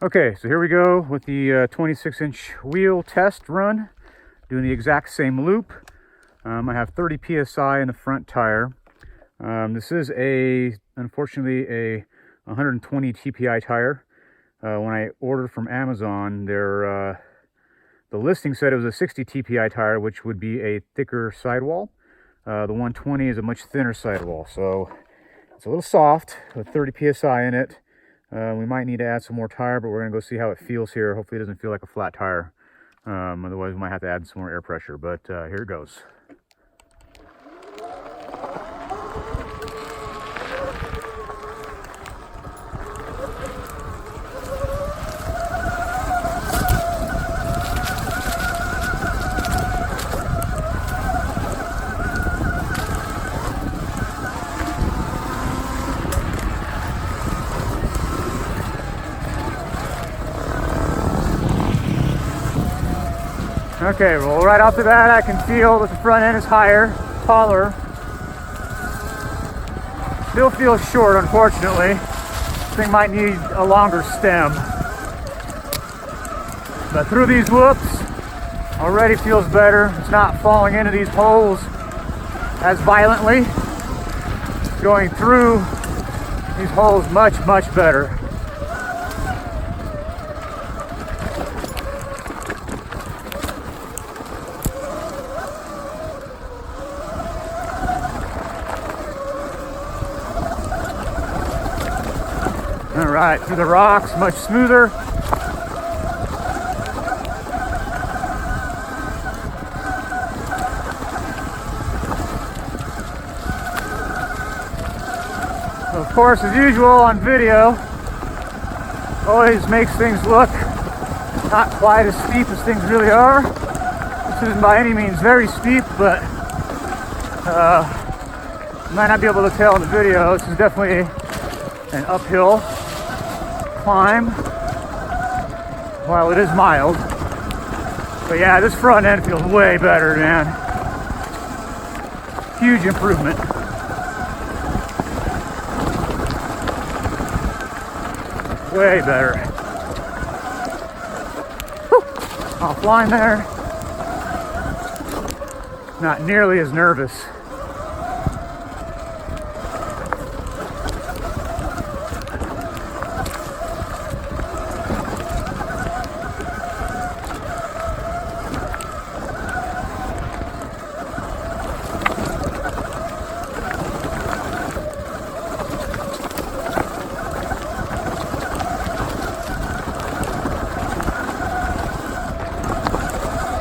Okay, so here we go with the 26-inch wheel test run, doing the exact same loop. I have 30 psi in the front tire. This is unfortunately a 120 TPI tire. When I ordered from Amazon, the listing said it was a 60 TPI tire, which would be a thicker sidewall. The 120 is a much thinner sidewall, so it's a little soft with 30 psi in it. We might need to add some more tire, but we're going to go see how it feels here. Hopefully it doesn't feel like a flat tire. Otherwise we might have to add some more air pressure, but here it goes. Okay, well, right off the bat, I can feel that the front end is higher, taller. Still feels short, unfortunately. This thing might need a longer stem. But through these whoops, already feels better. It's not falling into these holes as violently. Going through these holes much, much better. All right, through the rocks, much smoother. Of course, as usual on video, always makes things look not quite as steep as things really are. This isn't by any means very steep, but you might not be able to tell in the video. This is definitely an uphill climb while it is mild. But yeah, this front end feels way better, man. Huge improvement. Way better. Whew. Offline there. Not nearly as nervous.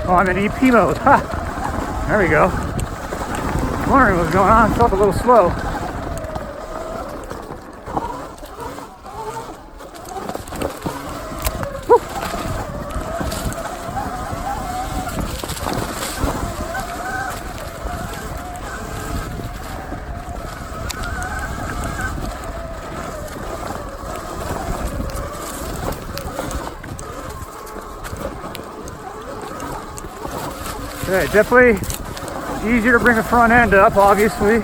Oh, I'm in EP mode. Ha! There we go. I was wondering what was going on. Felt a little slow. Okay, definitely easier to bring the front end up, obviously.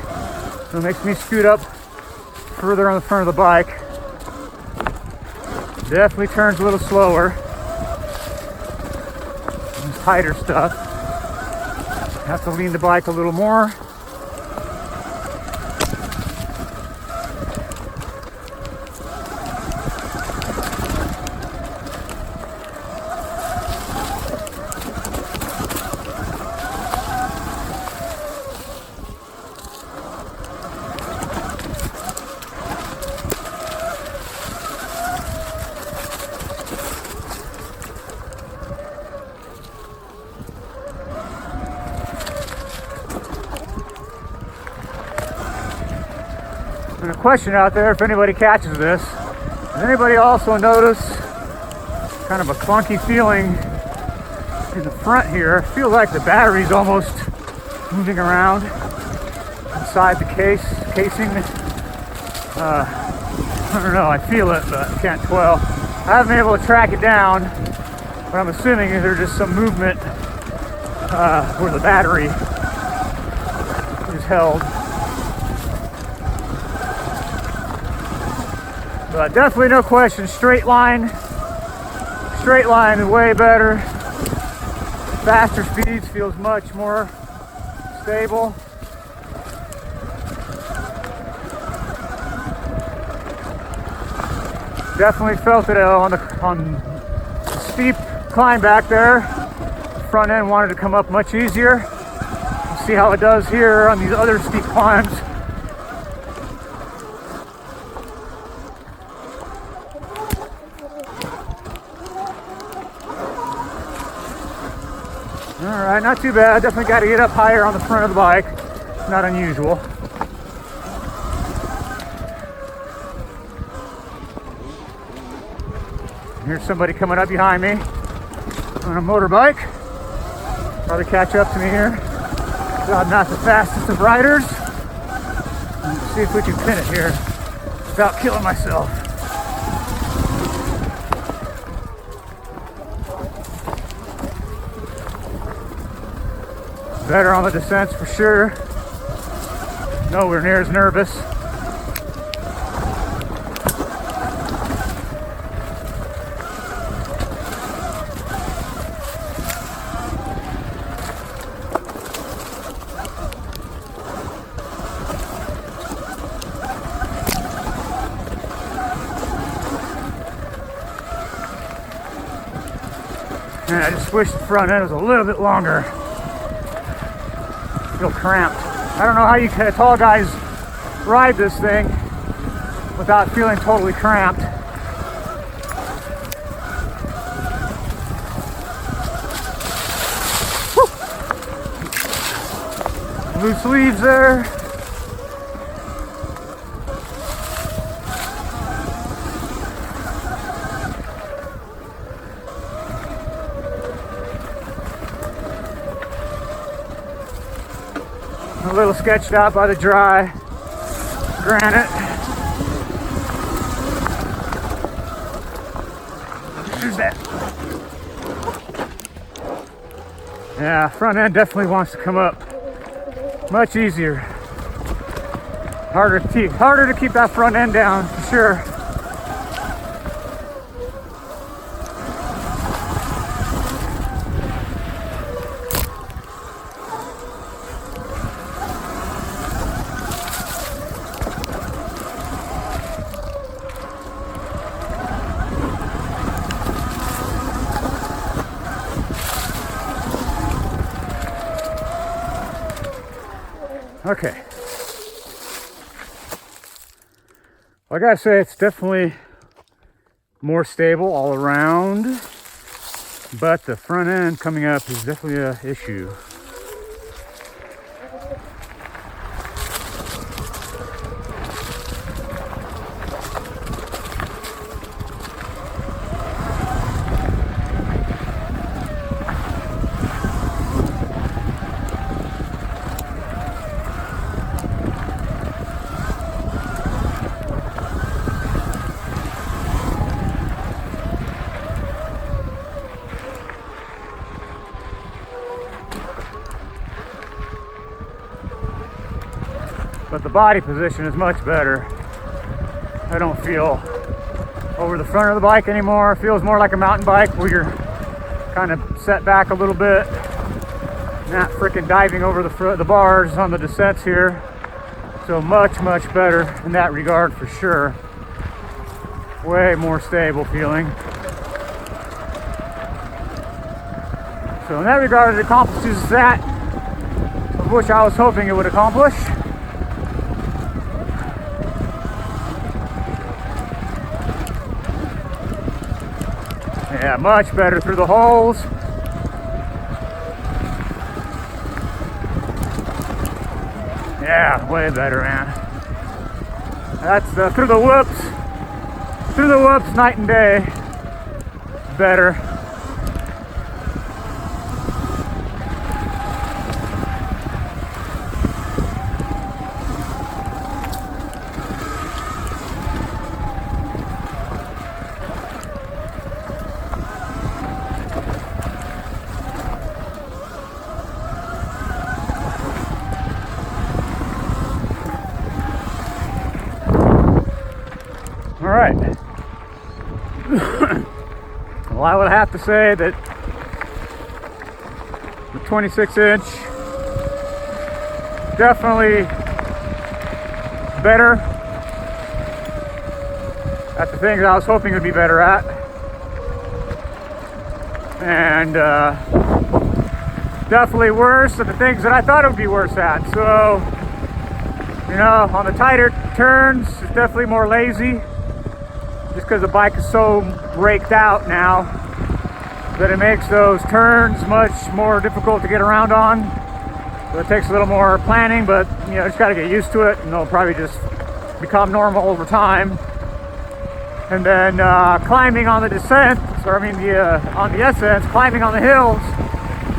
So it makes me scoot up further on the front of the bike. Definitely turns a little slower. Some tighter stuff. Have to lean the bike a little more. And a question out there, if anybody catches this, does anybody also notice kind of a clunky feeling in the front here? I feel like the battery's almost moving around inside the casing. I don't know, I feel it, but I can't tell. I haven't been able to track it down, but I'm assuming there's just some movement where the battery is held. But definitely no question, straight line straight line is way better. Faster speeds feels much more stable. Definitely felt it on the steep climb back there. Front end wanted to come up much easier. See how it does here on these other steep climbs. All right, not too bad. Definitely got to get up higher on the front of the bike. Not unusual. Here's somebody coming up behind me on a motorbike. Probably catch up to me here. I'm not the fastest of riders. Let's see if we can pin it here without killing myself. Better on the descents for sure. Nowhere near as nervous. And I just wish the front end was a little bit longer. Feel cramped. I don't know how you tall guys ride this thing without feeling totally cramped. Woo! Loose leaves there. A little sketched out by the dry granite. There's that. Yeah, front end definitely wants to come up much easier. Harder to keep that front end down for sure. Okay. Well, I gotta say it's definitely more stable all around, but the front end coming up is definitely an issue. But the body position is much better. I don't feel over the front of the bike anymore. It feels more like a mountain bike where you're kind of set back a little bit, not freaking diving over the bars on the descents here. So much better in that regard for sure. Way more stable feeling. So in that regard, it accomplishes that of which I was hoping it would accomplish. Yeah, much better through the holes. Yeah, way better, man. That's through the whoops, night and day. Better. All right. Well, I would have to say that the 26-inch definitely better at the things I was hoping it would be better at, and definitely worse at the things that I thought it would be worse at. So, you know, on the tighter turns, it's definitely more lazy, just because the bike is so raked out now that it makes those turns much more difficult to get around on. So it takes a little more planning, but you know, just got to get used to it, and it'll probably just become normal over time. And then climbing on the descent, or I mean on the ascents, climbing on the hills,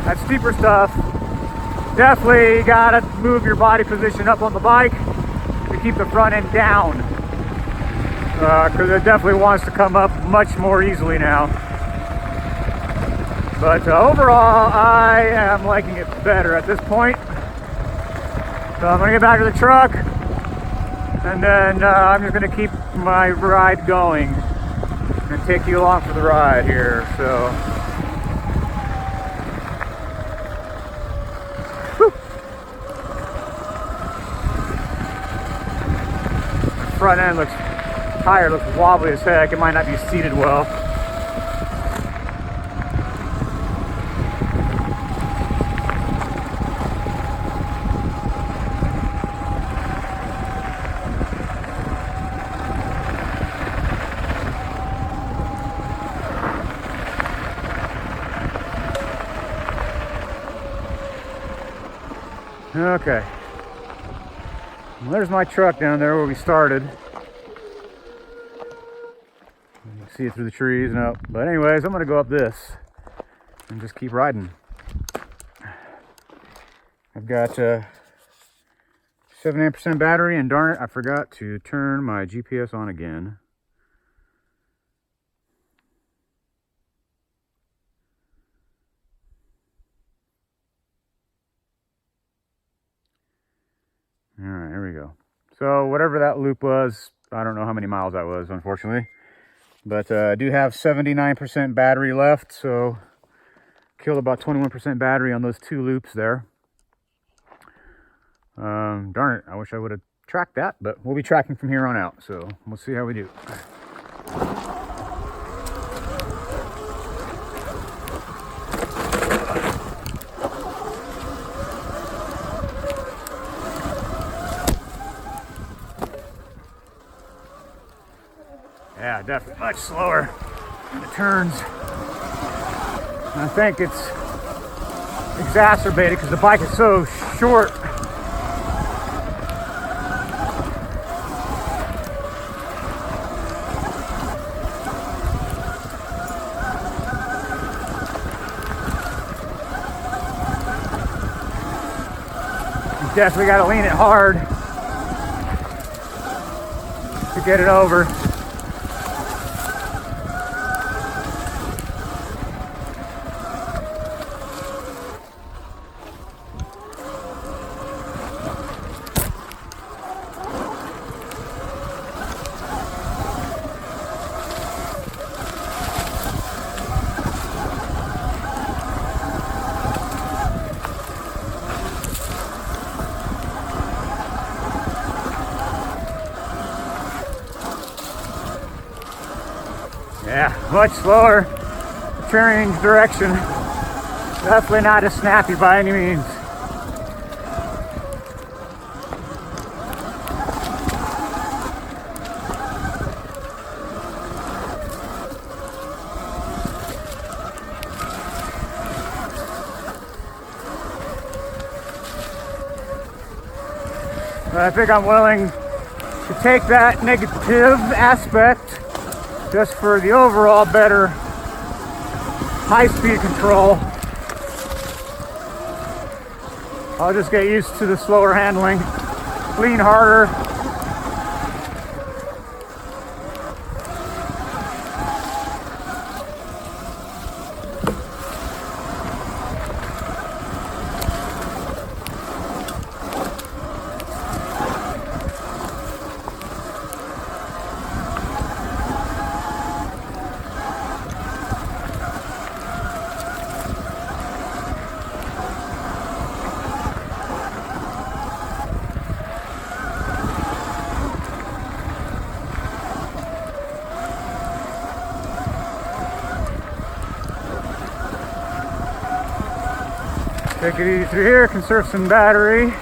that steeper stuff, definitely got to move your body position up on the bike to keep the front end down, because it definitely wants to come up much more easily now. But overall, I am liking it better at this point. So I'm gonna get back to the truck, and then I'm just gonna keep my ride going and take you along for the ride here. So, whew. The front end tire looks wobbly as heck. It might not be seated well. Okay, well, there's my truck down there where we started. You can see it through the trees. No, but anyways, I'm gonna go up this and just keep riding. I've got 78% battery, and darn it, I forgot to turn my GPS on again. All right, here we go. So whatever that loop was, I don't know how many miles that was, unfortunately. But I do have 79% battery left, so killed about 21% battery on those 2 loops there. Darn it, I wish I would have tracked that, but we'll be tracking from here on out, so we'll see how we do. Yeah, definitely much slower in the turns. And I think it's exacerbated because the bike is so short. You definitely got to lean it hard to get it over. Yeah, much slower. Change direction. Definitely not as snappy by any means. But I think I'm willing to take that negative aspect just for the overall better high-speed control. I'll just get used to the slower handling, lean harder. Take it easy through here, conserve some battery.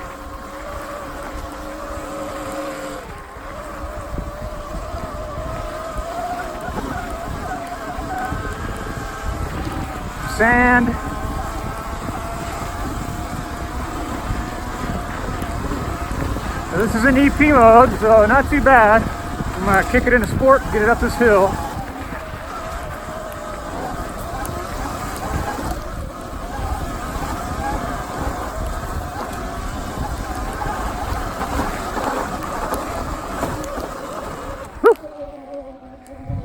Sand. Now this is an EP mode, so not too bad. I'm gonna kick it into sport, get it up this hill.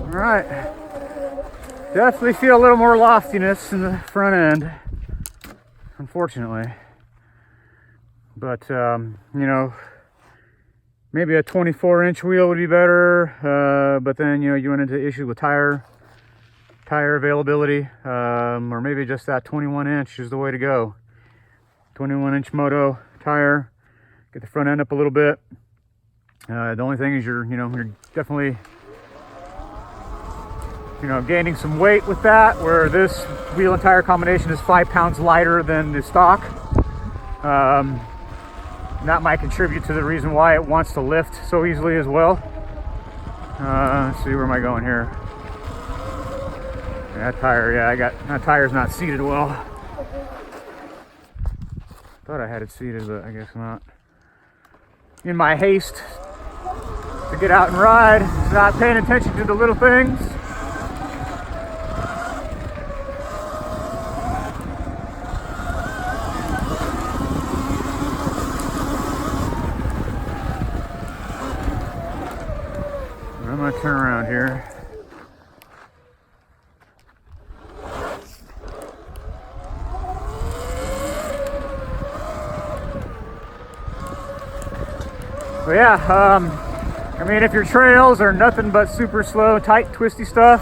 All right, definitely feel a little more loftiness in the front end, unfortunately. But you know, maybe a 24-inch wheel would be better. But then you run into issues with tire availability, or maybe just that 21-inch is the way to go. 21-inch moto tire, get the front end up a little bit. The only thing is you're definitely gaining some weight with that, where this wheel and tire combination is 5 pounds lighter than the stock. That might contribute to the reason why it wants to lift so easily as well. Let's see, where am I going here? That tire, that tire's not seated well. Thought I had it seated, but I guess not. In my haste to get out and ride, not paying attention to the little things. I'm gonna turn around here. But yeah, I mean, if your trails are nothing but super slow, tight, twisty stuff,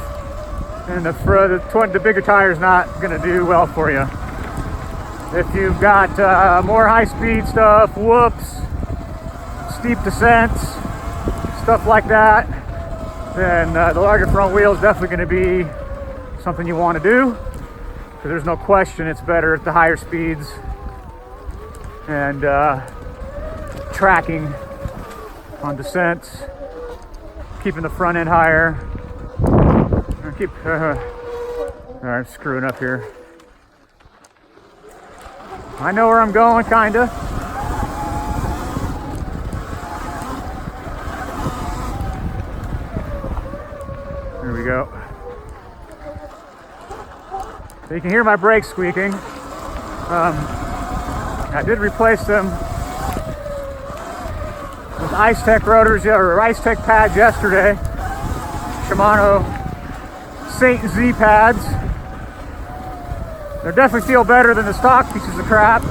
then the bigger tire is not gonna do well for you. If you've got more high-speed stuff, whoops, steep descents, stuff like that, then the larger front wheel is definitely going to be something you want to do, because there's no question it's better at the higher speeds and tracking on descents, keeping the front end higher. All right, screwing up here. I know where I'm going, kinda. There we go. So you can hear my brakes squeaking. I did replace them with Ice Tech rotors, or Ice Tech pads yesterday. Shimano Saint Z pads. They definitely feel better than the stock pieces of crap.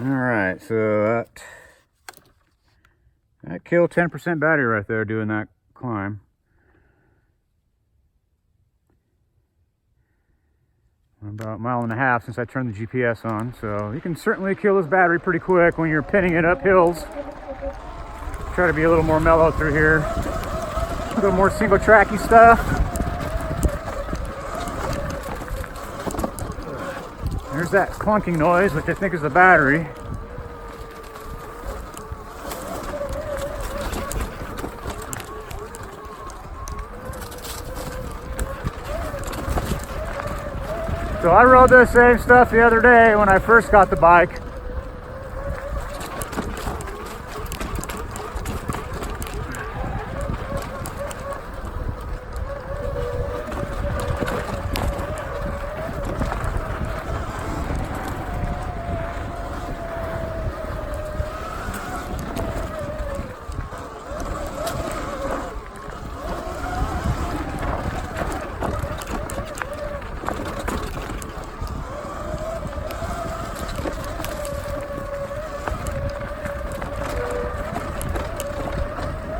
Alright, so that killed 10% battery right there doing that climb. About a mile and a half since I turned the GPS on, so you can certainly kill this battery pretty quick when you're pinning it up hills. Try to be a little more mellow through here. A little more single tracky stuff. There's that clunking noise, which I think is the battery. So I rode the same stuff the other day when I first got the bike.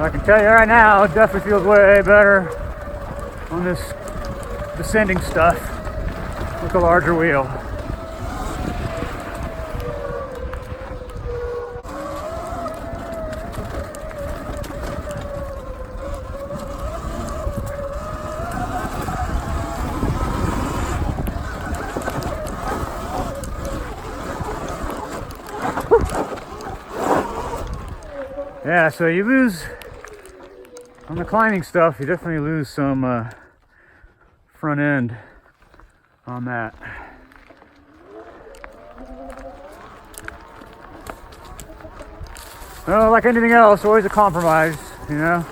I can tell you right now, it definitely feels way better on this descending stuff with a larger wheel. Yeah, so you lose on the climbing stuff, you definitely lose some front end on that. Well, like anything else, always a compromise, you know?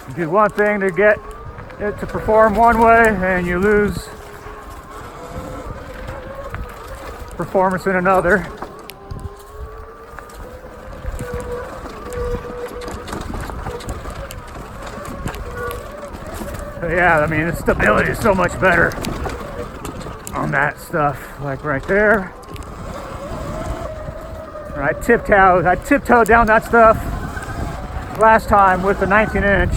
You do one thing to get it to perform one way, and you lose performance in another. But yeah, I mean, the stability is so much better on that stuff. Like right there. I tiptoed down that stuff last time with the 19-inch.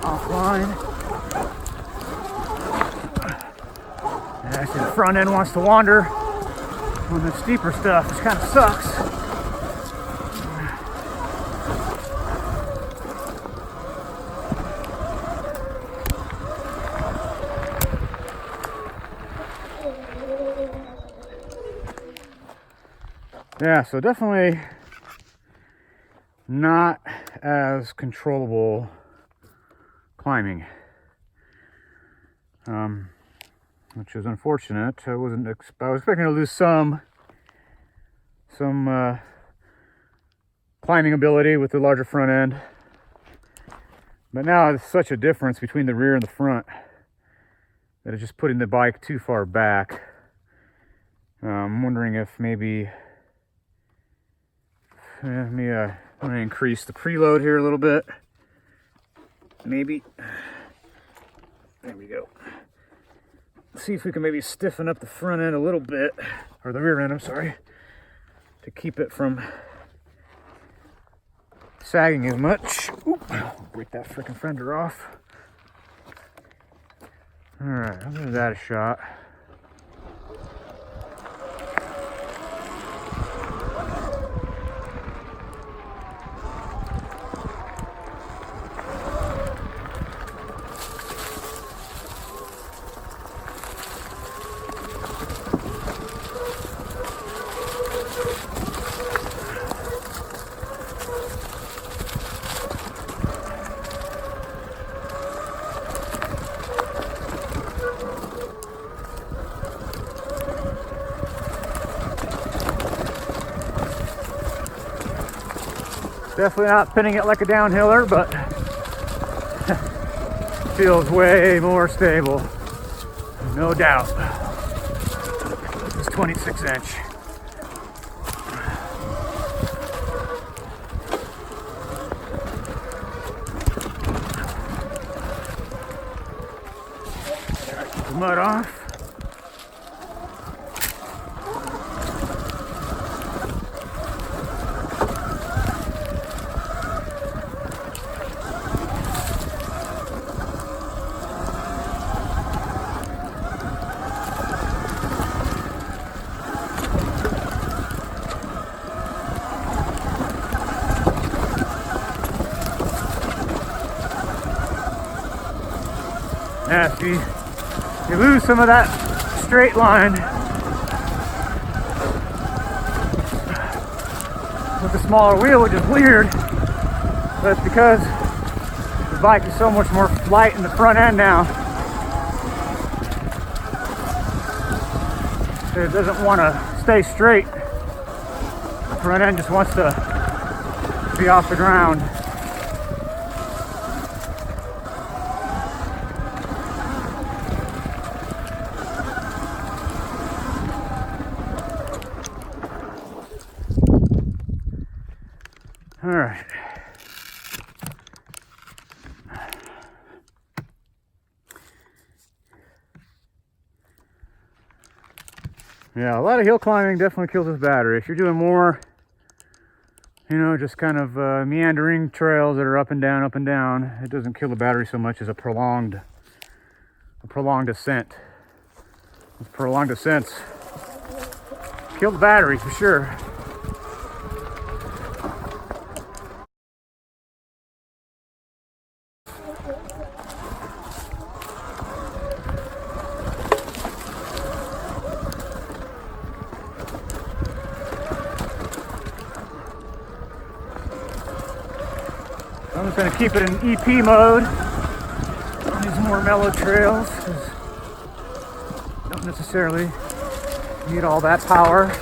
Offline. And actually the front end wants to wander on the steeper stuff, which kind of sucks. Yeah, so definitely not as controllable climbing, which is unfortunate. I was expecting to lose some climbing ability with the larger front end, but now there's such a difference between the rear and the front that it's just putting the bike too far back. I'm wondering if maybe let me increase the preload here a little bit. Maybe. There we go. See if we can maybe stiffen up the front end a little bit, or the rear end, I'm sorry, to keep it from sagging as much. Oop, break that freaking fender off. All right, I'll give that a shot. Definitely not pinning it like a downhiller, but feels way more stable, no doubt. It's 26-inch. Try to keep the mud off. Yeah, see, you lose some of that straight line with the smaller wheel, which is weird, but it's because the bike is so much more light in the front end now. It doesn't want to stay straight. The front end just wants to be off the ground. All right. Yeah, a lot of hill climbing definitely kills this battery. If you're doing more, you know, just kind of meandering trails that are up and down, it doesn't kill the battery so much as a prolonged ascent. Those prolonged ascents kill the battery for sure. I'm just going to keep it in EP mode on these more mellow trails because don't necessarily need all that power.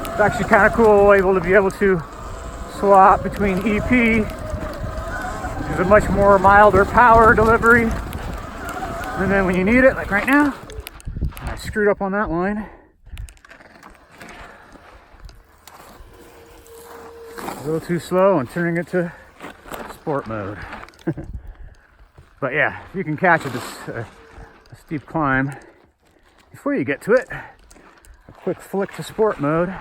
It's actually kind of cool able to be able to swap between EP, which is a much more milder power delivery, and then when you need it, like right now, I screwed up on that line. A little too slow and turning it to sport mode. But yeah, if you can catch it, a steep climb before you get to it, a quick flick to sport mode.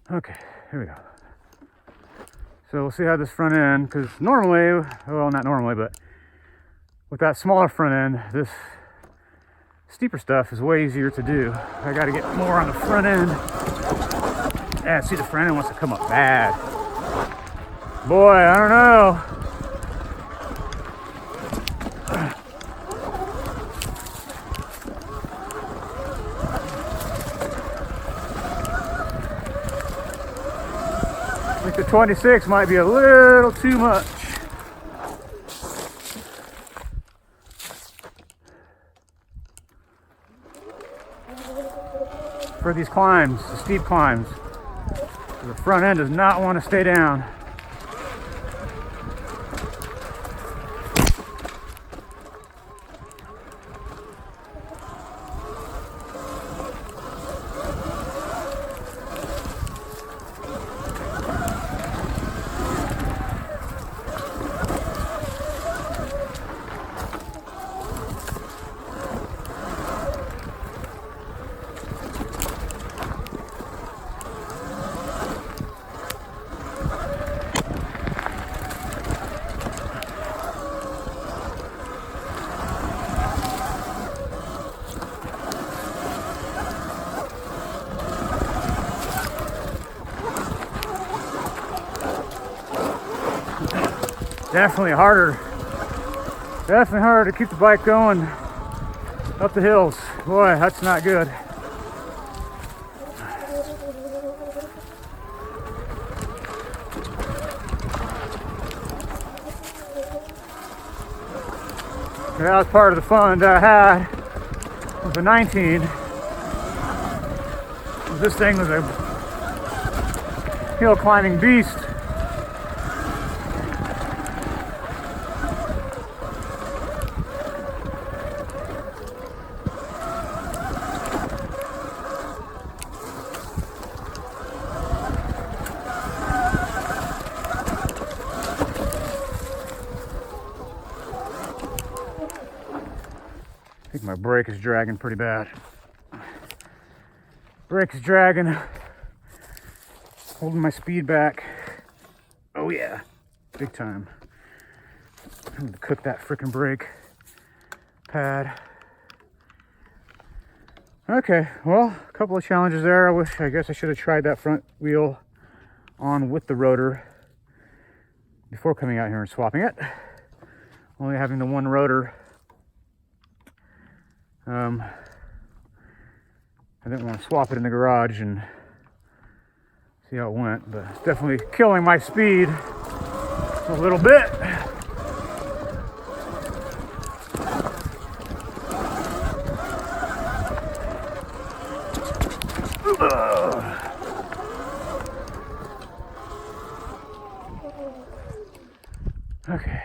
Okay, here we go. So we'll see how this front end, because normally, well, not normally, but with that smaller front end, this steeper stuff is way easier to do. I got to get more on the front end. Yeah, see, the front end wants to come up bad. Boy, I don't know. I think the 26 might be a little too much. For these climbs, the steep climbs. The front end does not want to stay down. Definitely harder to keep the bike going up the hills. Boy, that's not good. That was part of the fun that I had with the 19. This thing was a hill climbing beast. I think my brake is dragging pretty bad. Brake is dragging, holding my speed back. Oh yeah, big time. I'm gonna cook that frickin' brake pad. Okay, well, a couple of challenges there. I guess I should have tried that front wheel on with the rotor before coming out here and swapping it. Only having the one rotor. I didn't want to swap it in the garage and see how it went, but it's definitely killing my speed a little bit. Okay.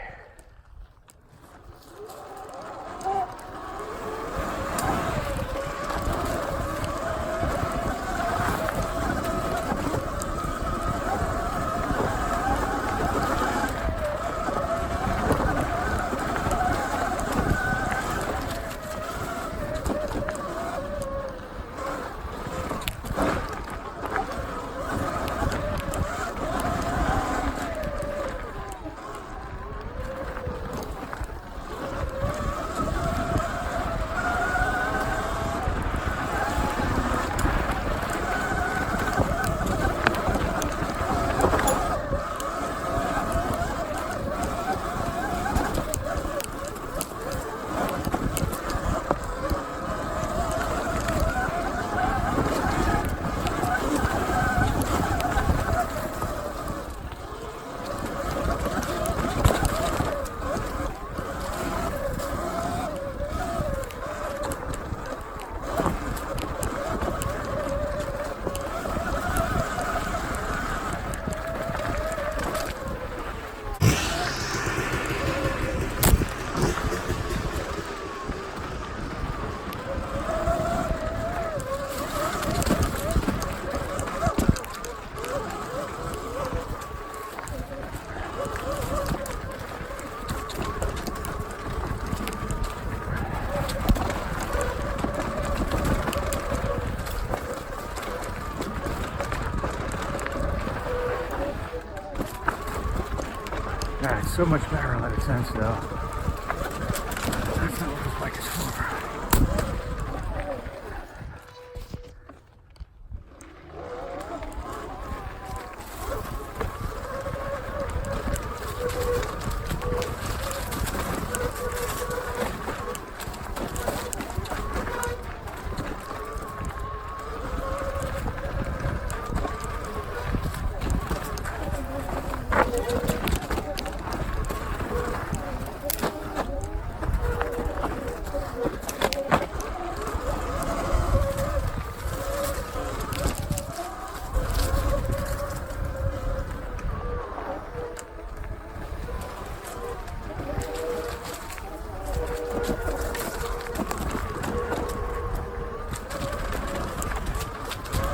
God, it's so much better on that sense though. That's not what this bike is for.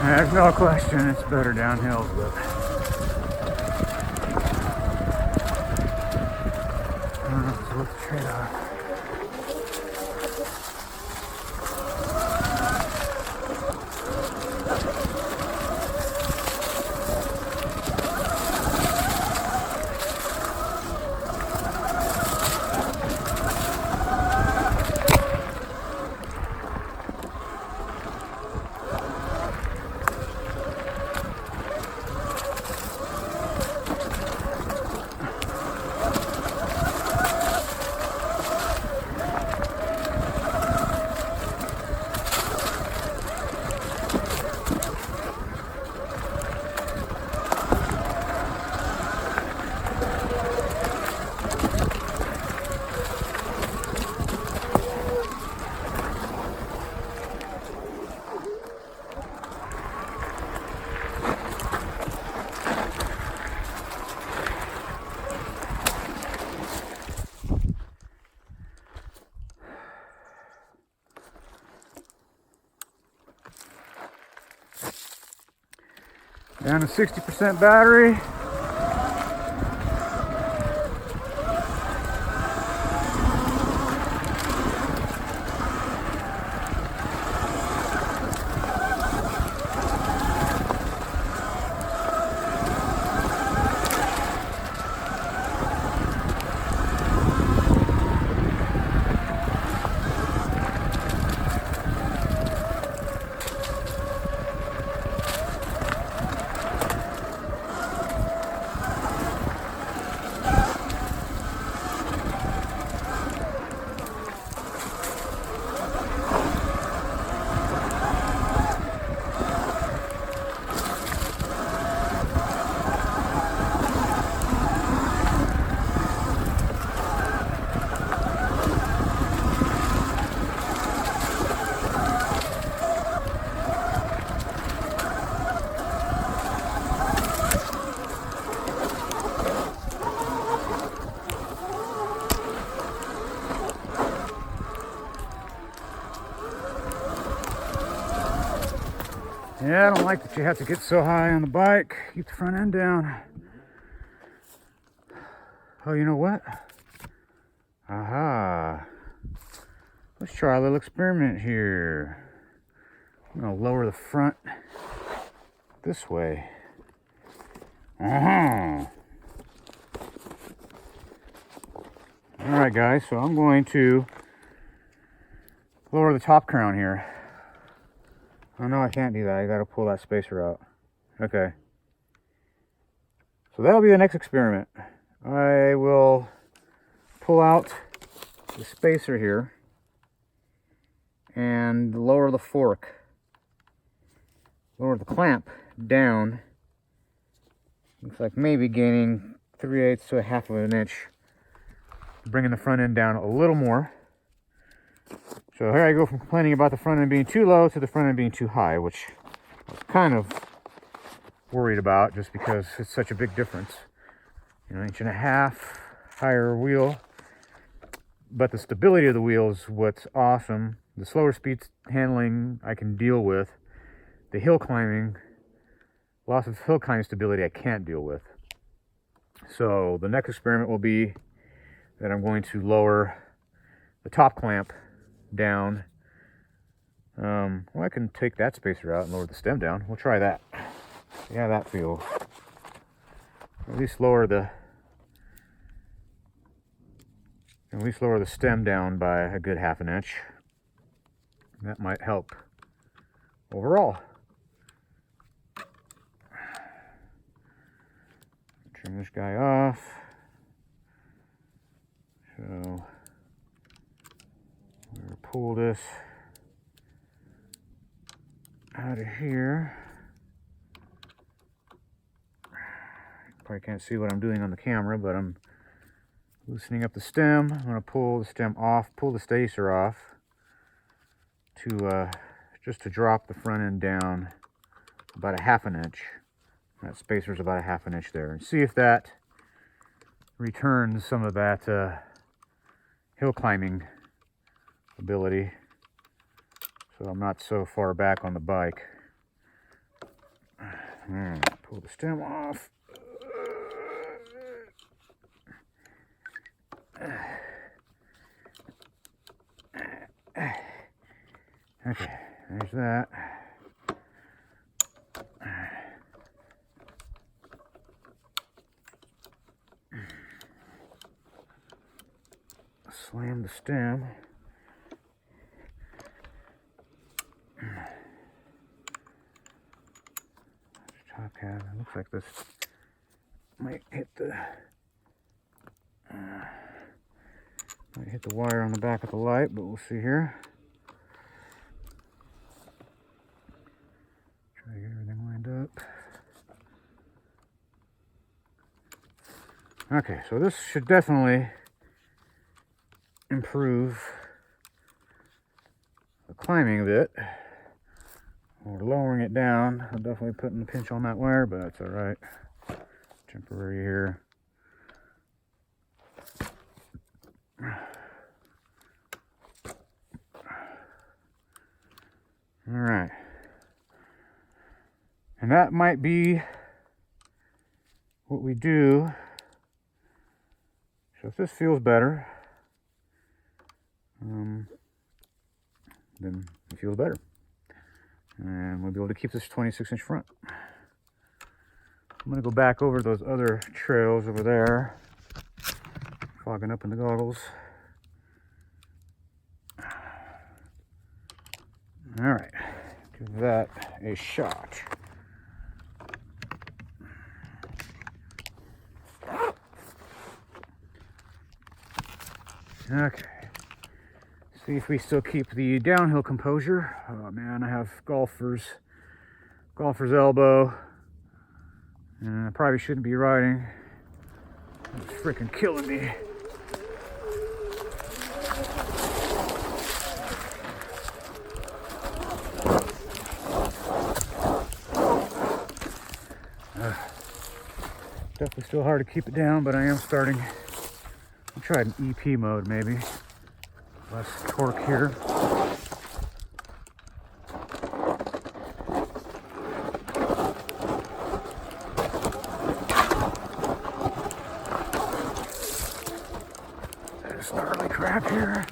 There's no question it's better downhill, but I don't know if it's worth the trade-off. Down to 60% battery. Yeah, I don't like that you have to get so high on the bike. Keep the front end down. Oh, you know what? Aha. Let's try a little experiment here. I'm gonna lower the front this way. All right, guys, so I'm going to lower the top crown here. Oh no, I can't do that. I gotta pull that spacer out. Okay. So that'll be the next experiment. I will pull out the spacer here and lower the fork. Lower the clamp down. Looks like maybe gaining 3/8 to 1/2 of an inch. Bringing the front end down a little more. So here I go from complaining about the front end being too low to the front end being too high, which I was kind of worried about just because it's such a big difference. You know, 1.5 inches higher wheel. But the stability of the wheel is what's awesome. The slower speed handling I can deal with. The hill climbing, loss of hill climbing stability I can't deal with. So the next experiment will be that I'm going to lower the top clamp down. Well, I can take that spacer out and lower the stem down. We'll try that. See how that feels. At least lower the At least lower the stem down by a good 1/2 inch. That might help overall. Trim this guy off. So we're gonna pull this out of here. Probably can't see what I'm doing on the camera, but I'm loosening up the stem. I'm going to pull the stem off, pull the stacer off to just to drop the front end down about a 1/2 inch. That spacer's about a 1/2 inch there, and see if that returns some of that hill climbing ability, so I'm not so far back on the bike. Pull the stem off. Okay, there's that. Slam the stem. Top hat. It looks like this might hit the wire on the back of the light, but we'll see here. Try to get everything lined up. Okay, so this should definitely improve the climbing a bit. We're lowering it down. I'm definitely putting a pinch on that wire, but that's all right. Temporary here. All right. And that might be what we do. So if this feels better, then it feels better. And we'll be able to keep this 26-inch front. I'm going to go back over those other trails over there. Fogging up in the goggles. All right, give that a shot. Okay, see if we still keep the downhill composure. Oh man, I have golfer's elbow, and I probably shouldn't be riding. It's freaking killing me. Definitely still hard to keep it down, but I am starting. I'll try an EP mode maybe. Less torque here. There's gnarly crap here.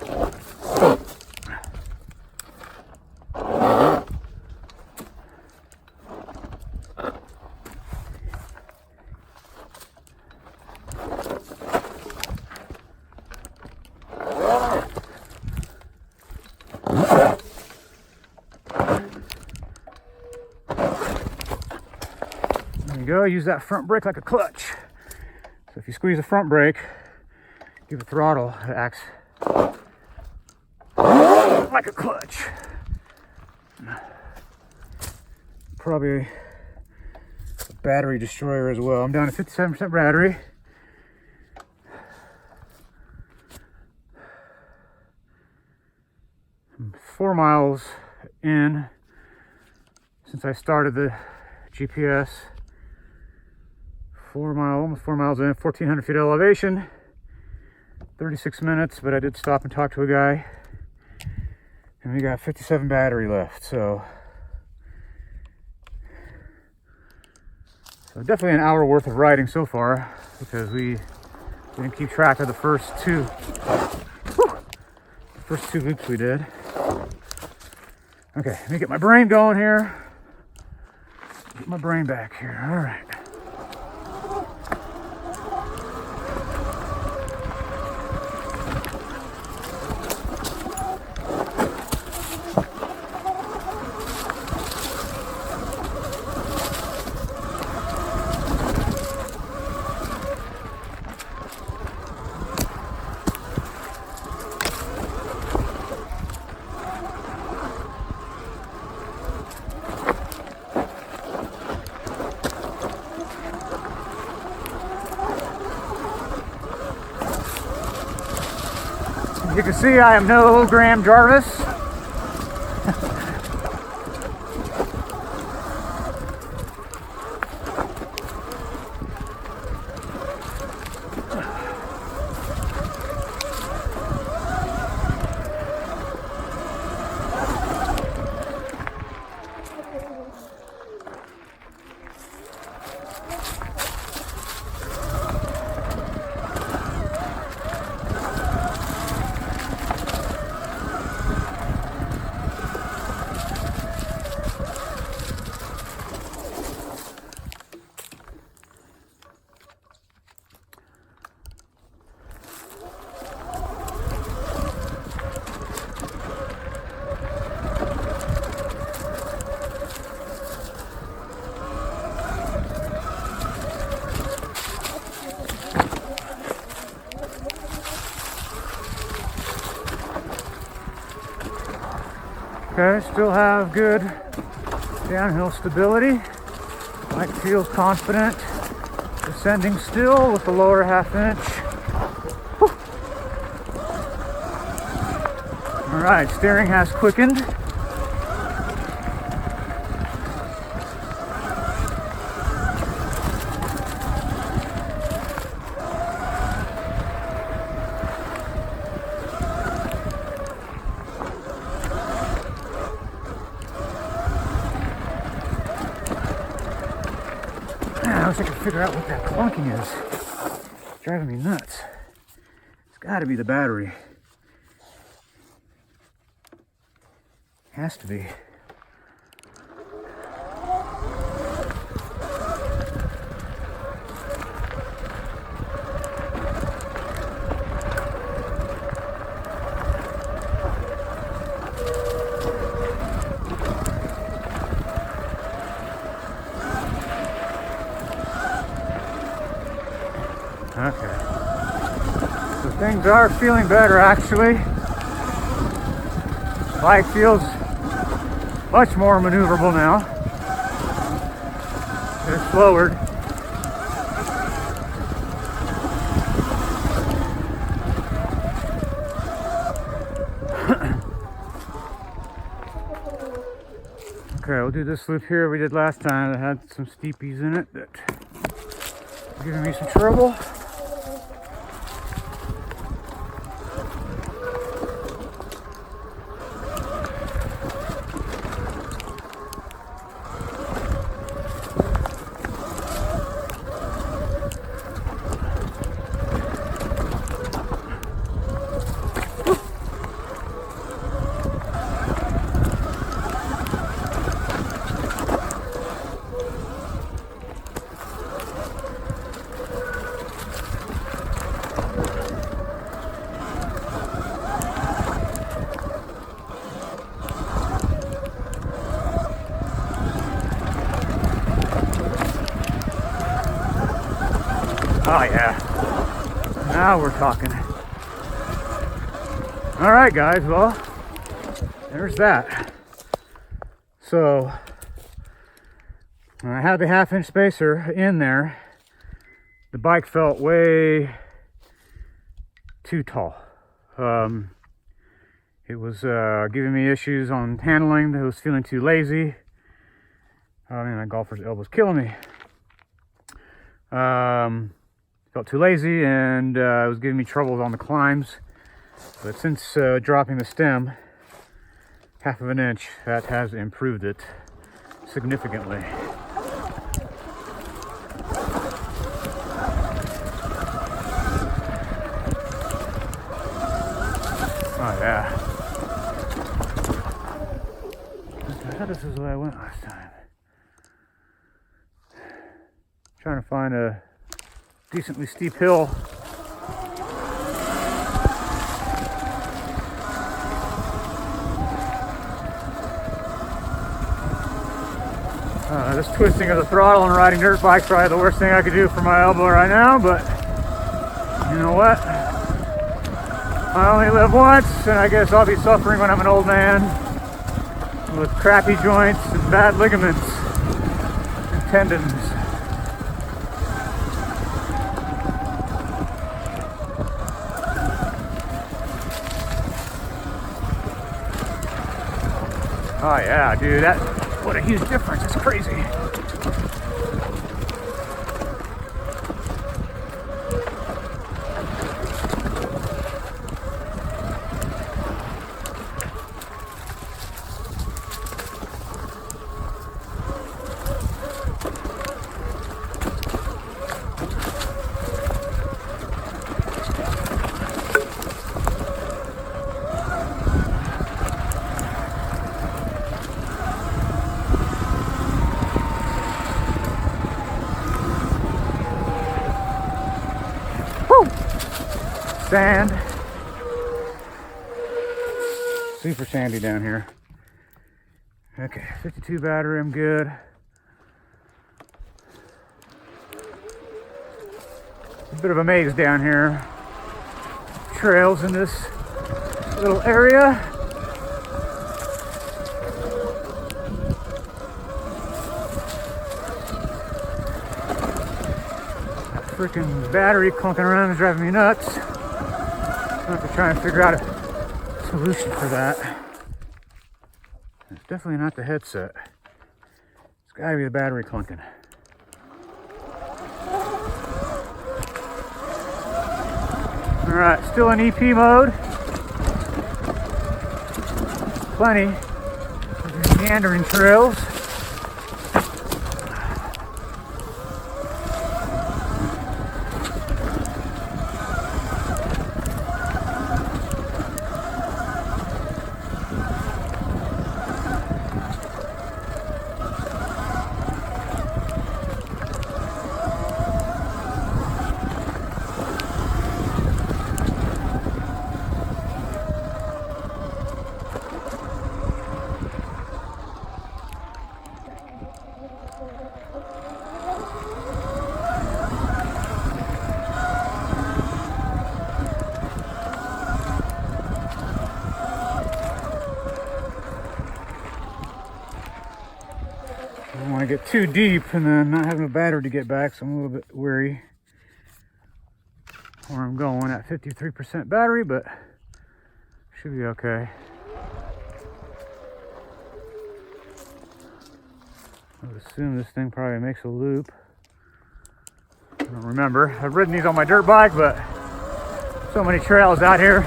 There you go, use that front brake like a clutch. So if you squeeze the front brake, give it throttle, it acts like a clutch. Probably a battery destroyer as well. I'm down to 57% battery. I'm 4 miles in since I started the GPS. Almost 4 miles in, 1,400 feet elevation, 36 minutes, but I did stop and talk to a guy, and we got 57 battery left, so definitely an hour worth of riding so far, because we didn't keep track of the first two loops we did. Okay, let me get my brain going here. Get my brain back here, all right. You can see I am no Graham Jarvis. Okay, still have good downhill stability. Bike feels confident. Descending still with the lower half inch. Whew. All right, steering has quickened. I wish I could figure out what that clunking is. It's driving me nuts. It's got to be the battery. Has to be. Okay. So things are feeling better actually. Bike feels much more maneuverable now. It's lowered. Okay, we'll do this loop here we did last time that had some steepies in it that are giving me some trouble. Oh yeah, now we're talking. All right guys, well, there's that. So, when I had the half-inch spacer in there, the bike felt way too tall. It was giving me issues on handling. I was feeling too lazy. I mean, my golfer's elbow's killing me. Felt too lazy, and it was giving me troubles on the climbs. But since dropping the stem half of an inch, that has improved it significantly. Oh yeah. I thought this is the way I went last time. Trying to find a decently steep hill. This twisting of the throttle and riding dirt bike's probably the worst thing I could do for my elbow right now, but you know what? I only live once, and I guess I'll be suffering when I'm an old man with crappy joints and bad ligaments and tendons. Oh yeah, dude, what a huge difference. It's crazy. Sand. Super sandy down here. Okay, 52 battery, I'm good. A bit of a maze down here. Trails in this little area. That freaking battery clunking around is driving me nuts. I have to try and figure out a solution for that. It's definitely not the headset. It's gotta be the battery clunking. Alright, still in EP mode. Plenty of meandering trails. I don't want to get too deep and then not having a battery to get back, so I'm a little bit weary where I'm going at 53% battery, but should be okay. I would assume this thing probably makes a loop. I don't remember. I've ridden these on my dirt bike, but so many trails out here.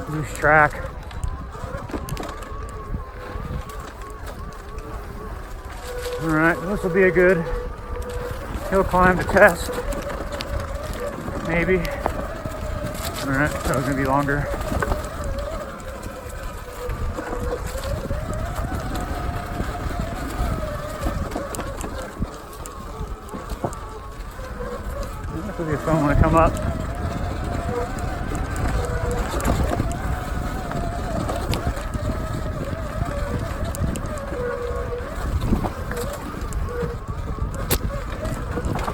Loose track. Alright, this will be a good hill climb to test. Maybe. Alright, so it's going to be longer. This will be a fun one to come up.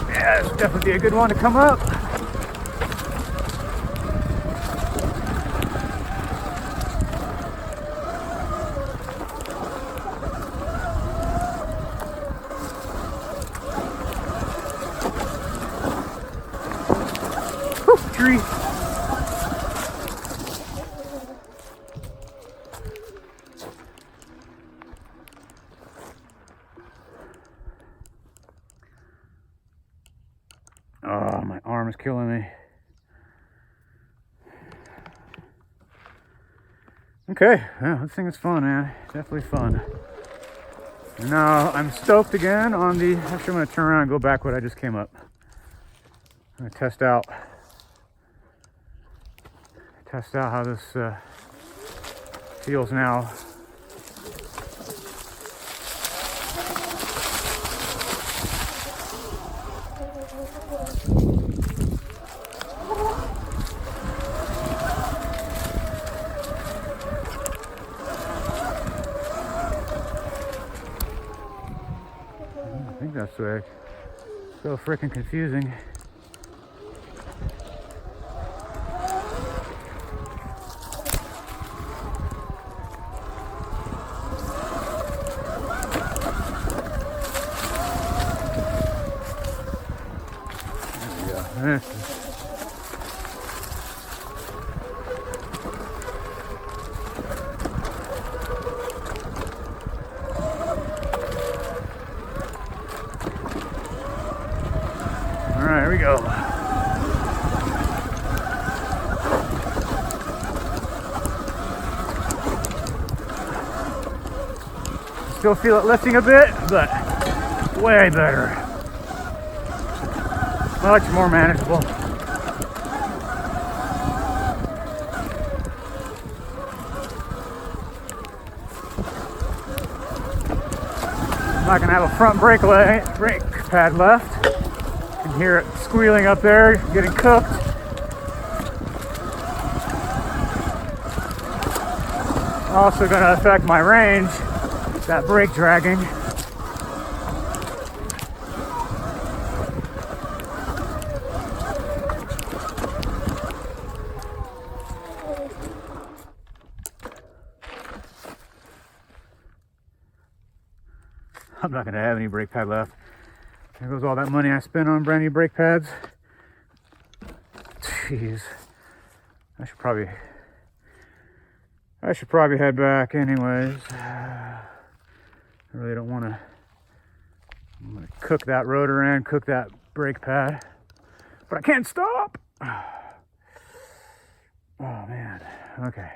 Yeah, this will definitely be a good one to come up. Whew, tree. Oh, my arm is killing me. Okay, yeah, this thing is fun, man. Definitely fun. And now I'm stoked again on the, actually I'm going to turn around and go back what I just came up. I'm going to test out how this feels now. I think that's right. So freaking confusing. Yeah. right, here we go. Still feel it lifting a bit, but way better. Much more manageable. I'm not gonna have a front brake pad left. You can hear it squealing up there, getting cooked. Also gonna affect my range, that brake dragging. I'm not gonna have any brake pad left. There goes all that money I spent on brand new brake pads. Jeez. I should probably head back anyways. I really don't want to. I'm gonna cook that rotor and cook that brake pad, but I can't stop. Oh man. Okay.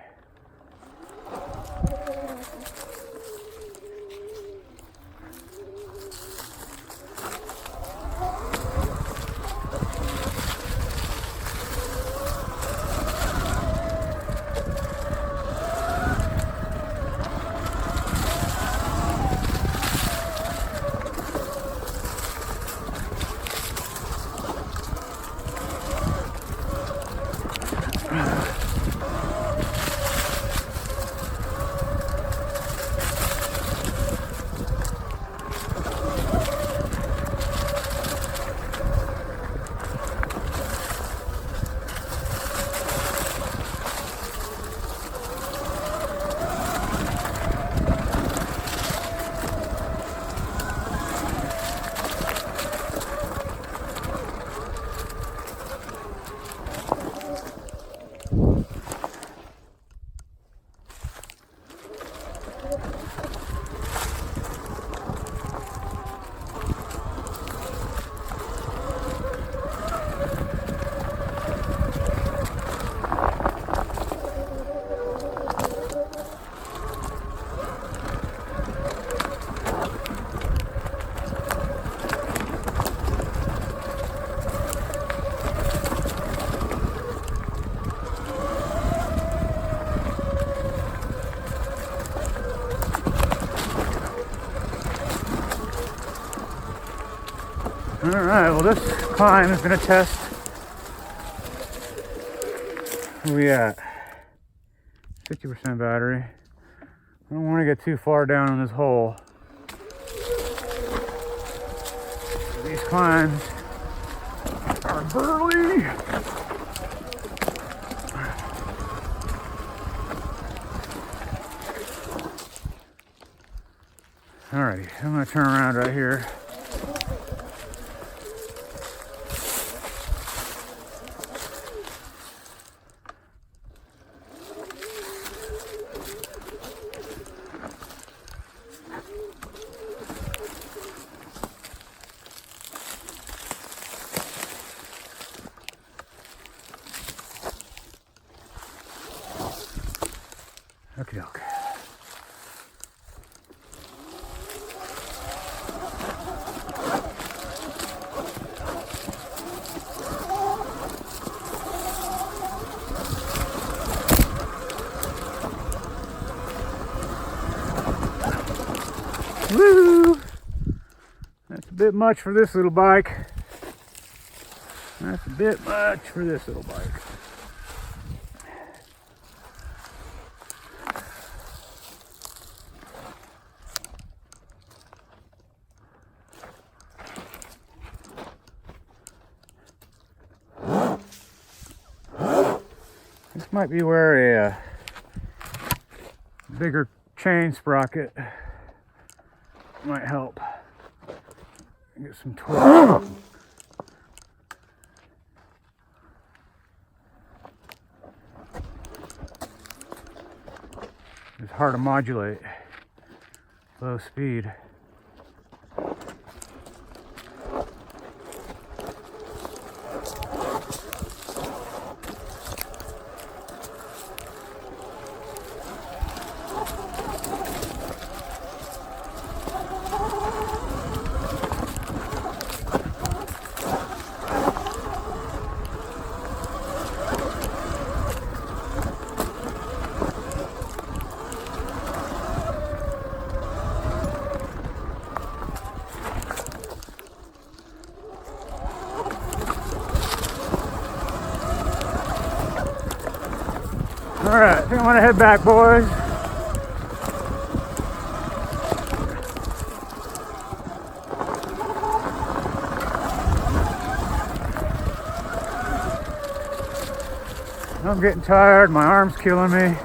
All right, well this climb is gonna test. Where we at? 50% battery. I don't want to get too far down in this hole. These climbs are burly. Alrighty, I'm gonna turn around right here. Okie doke. Woo! That's a bit much for this little bike. That's a bit much for this little bike. This might be where a bigger chain sprocket might help. Get some torque. It's hard to modulate low speed. Alright, I think I'm gonna head back, boys. I'm getting tired, my arm's killing me.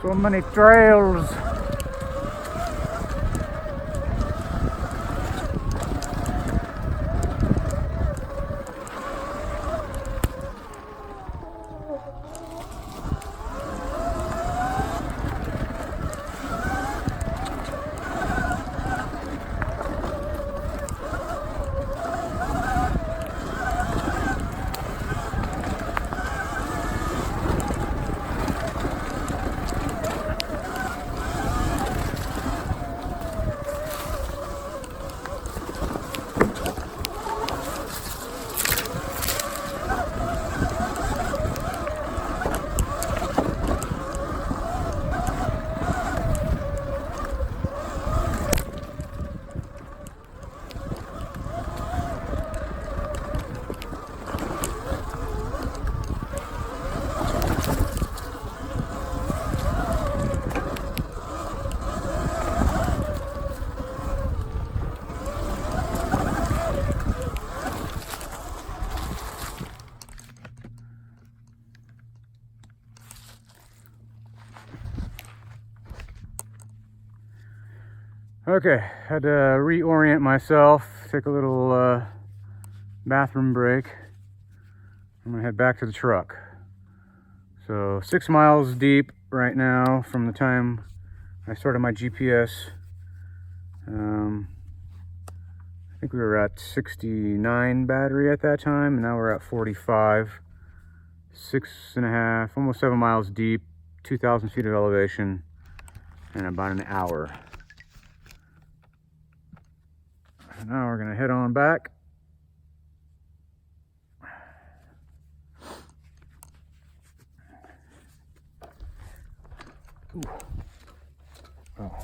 So many trails. Okay, had to reorient myself, take a little bathroom break. I'm gonna head back to the truck. So 6 miles deep right now from the time I started my GPS. I think we were at 69 battery at that time, and now we're at 45. 6.5, almost 7 miles deep, 2,000 feet of elevation, and about an hour. Now we're gonna head on back. Ooh. Oh.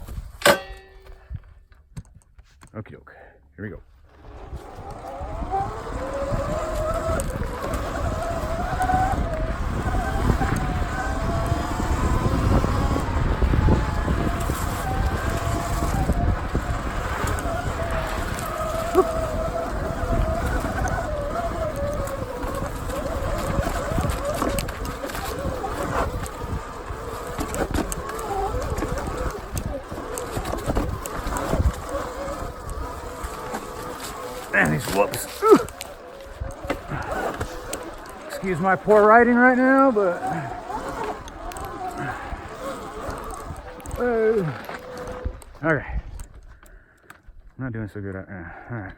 Okie doke. Here we go. Man, these whoops. Excuse my poor writing right now, but okay. I'm not doing so good right now. All right.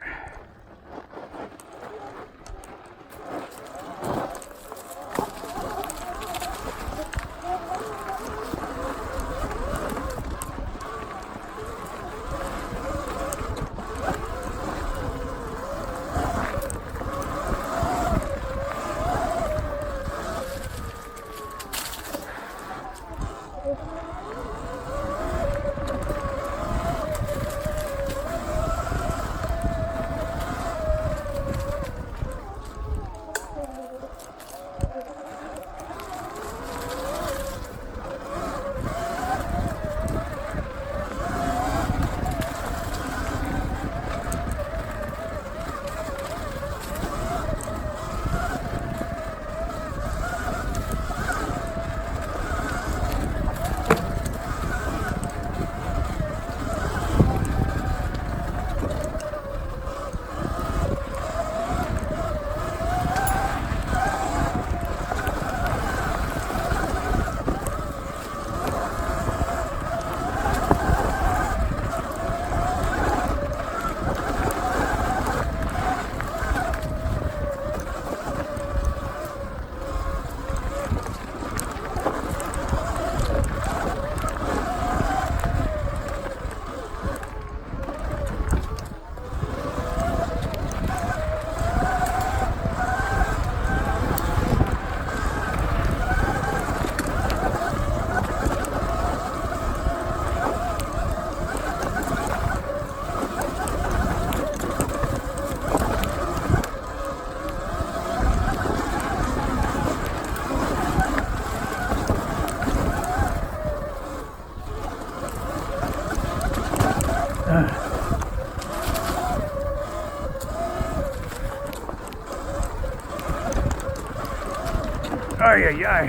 Ay, ay, ay.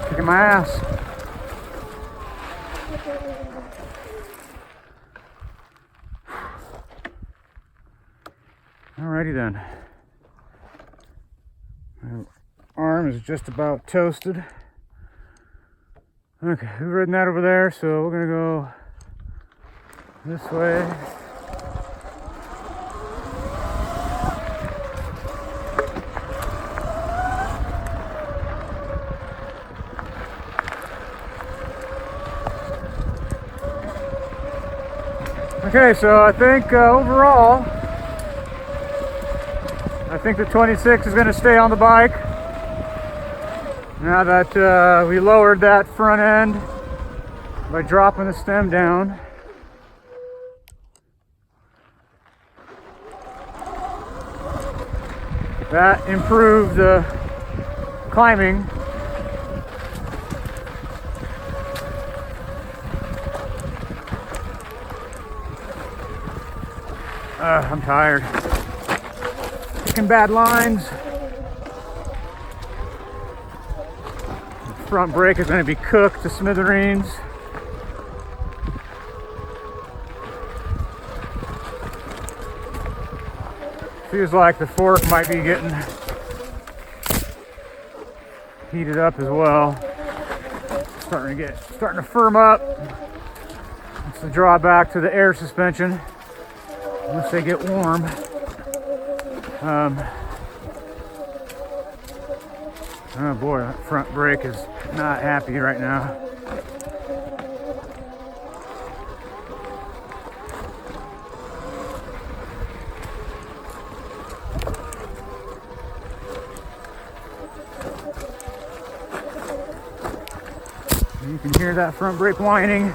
Kicking my ass. Alrighty then. My arm is just about toasted. Okay, we've ridden that over there, so we're gonna go this way. Okay, so I think overall, I think the 26 is going to stay on the bike. Now that we lowered that front end by dropping the stem down. That improved the climbing. I'm tired. Kicking bad lines. The front brake is going to be cooked to smithereens. Feels like the fork might be getting heated up as well. Starting to firm up. That's the drawback to the air suspension. Once they get warm, oh boy, that front brake is not happy right now. You can hear that front brake whining.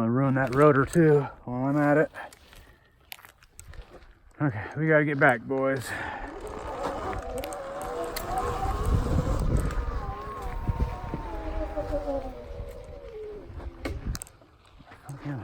Run that rotor too while I'm at it. Okay, we gotta get back, boys. Okay.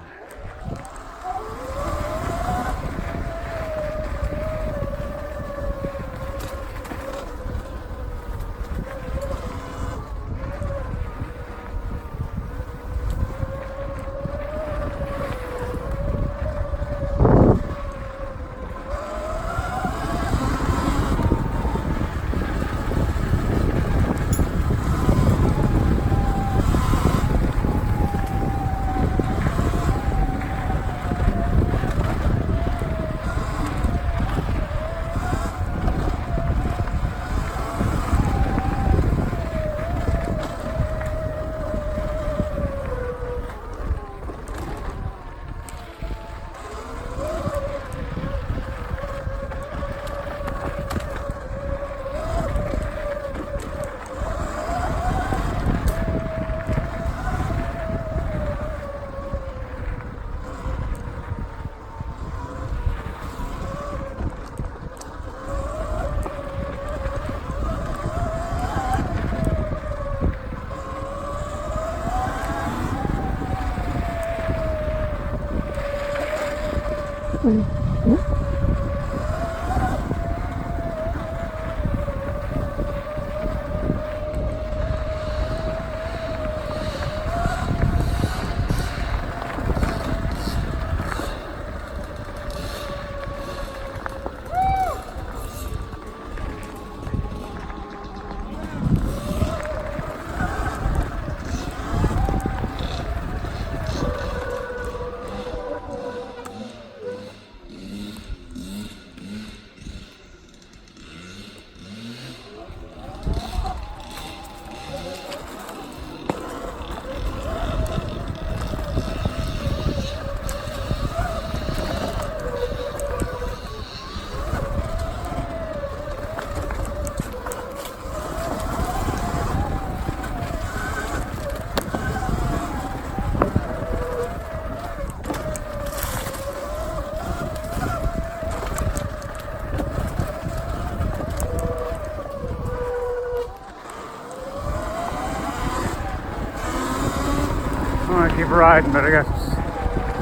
keep riding, but I guess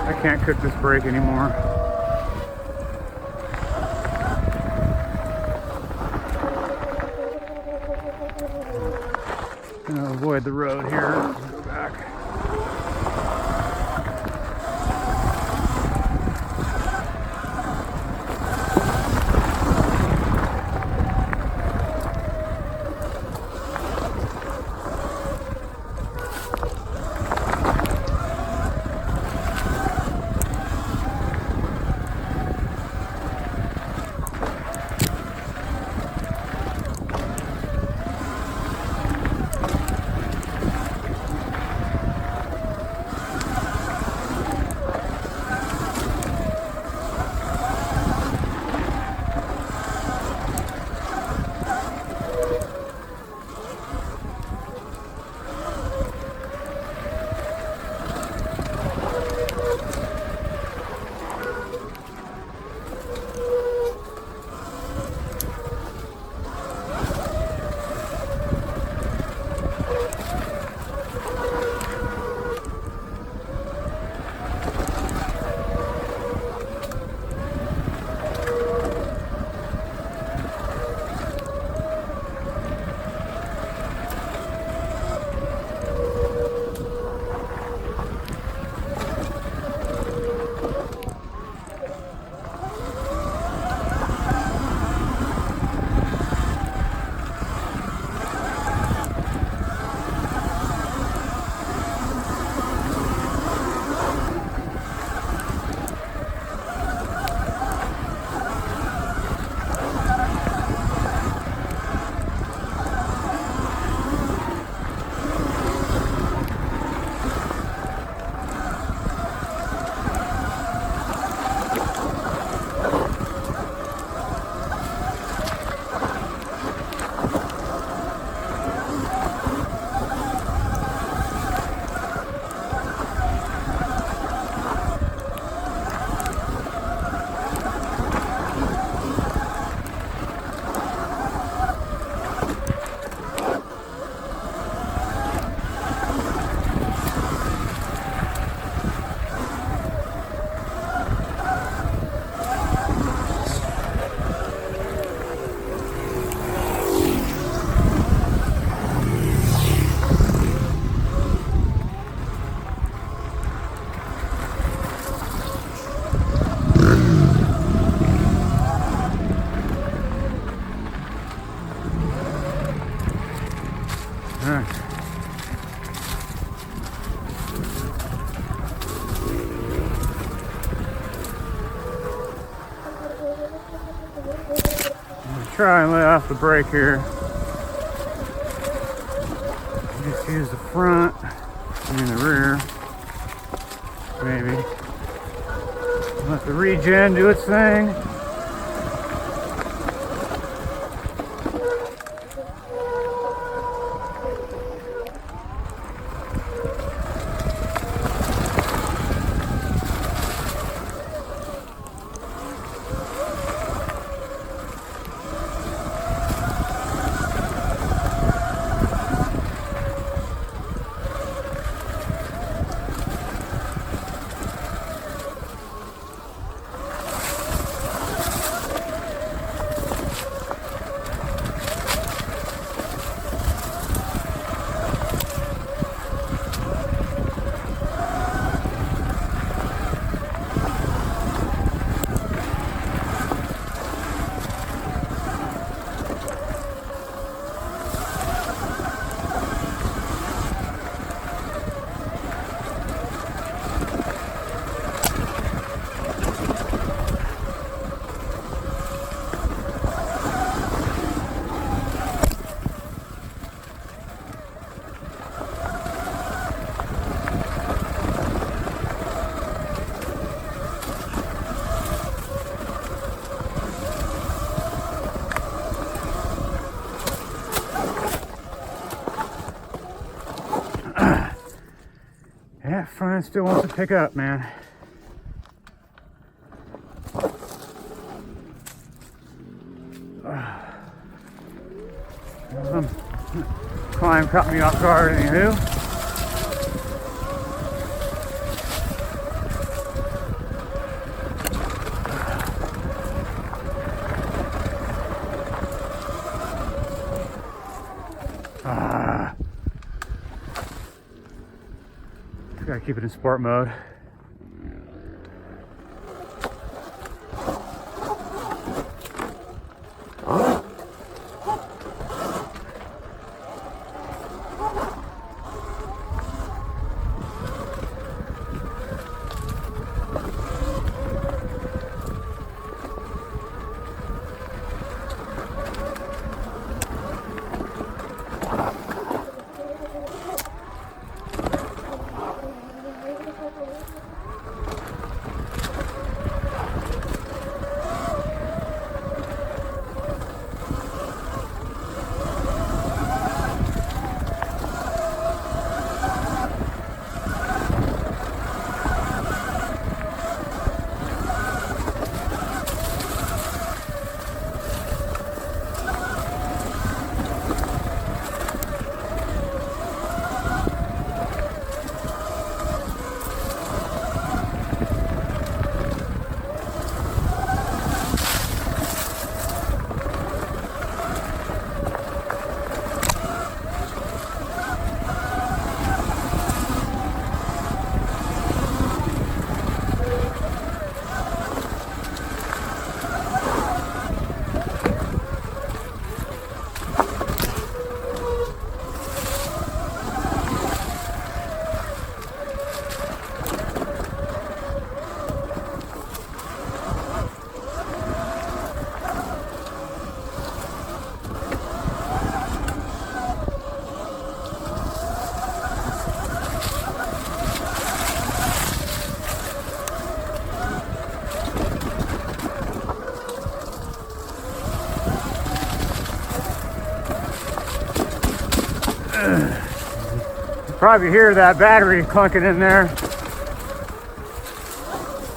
I can't cook this brake anymore. I'm gonna avoid the road here. Go back. Try and let off the brake here. Just use the front and the rear, maybe. Let the regen do its thing. That front still wants to pick up, man. Some climb caught me off guard, anywho. keep it in sport mode. Probably hear that battery clunking in there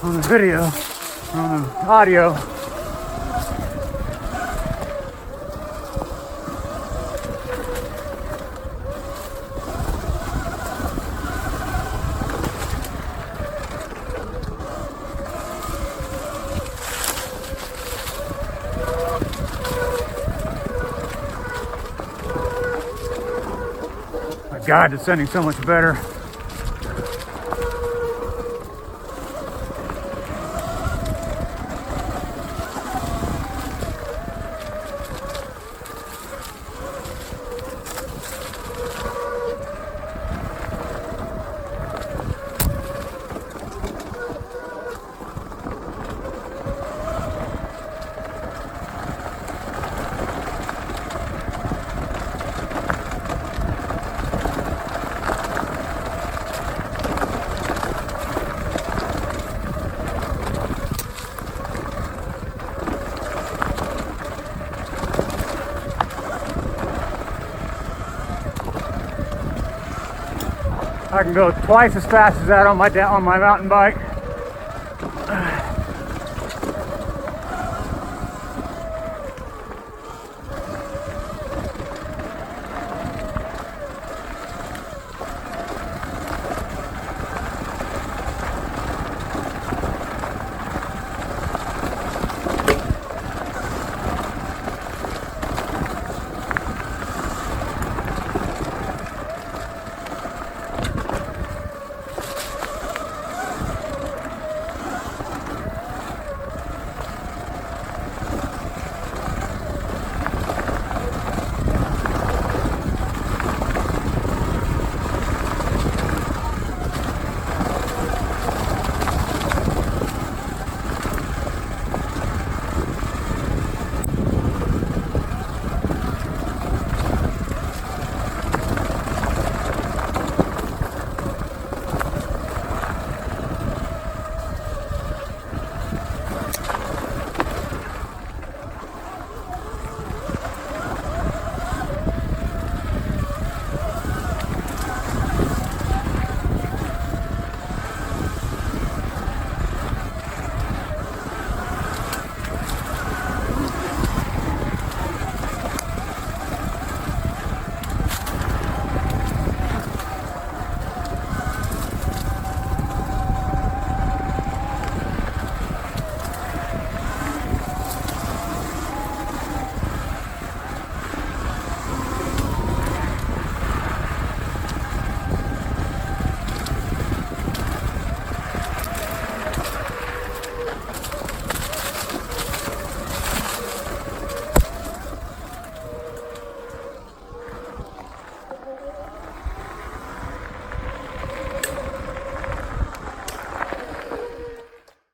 on the video, on the audio. God, it's sounding so much better. I can go twice as fast as that on my mountain bike.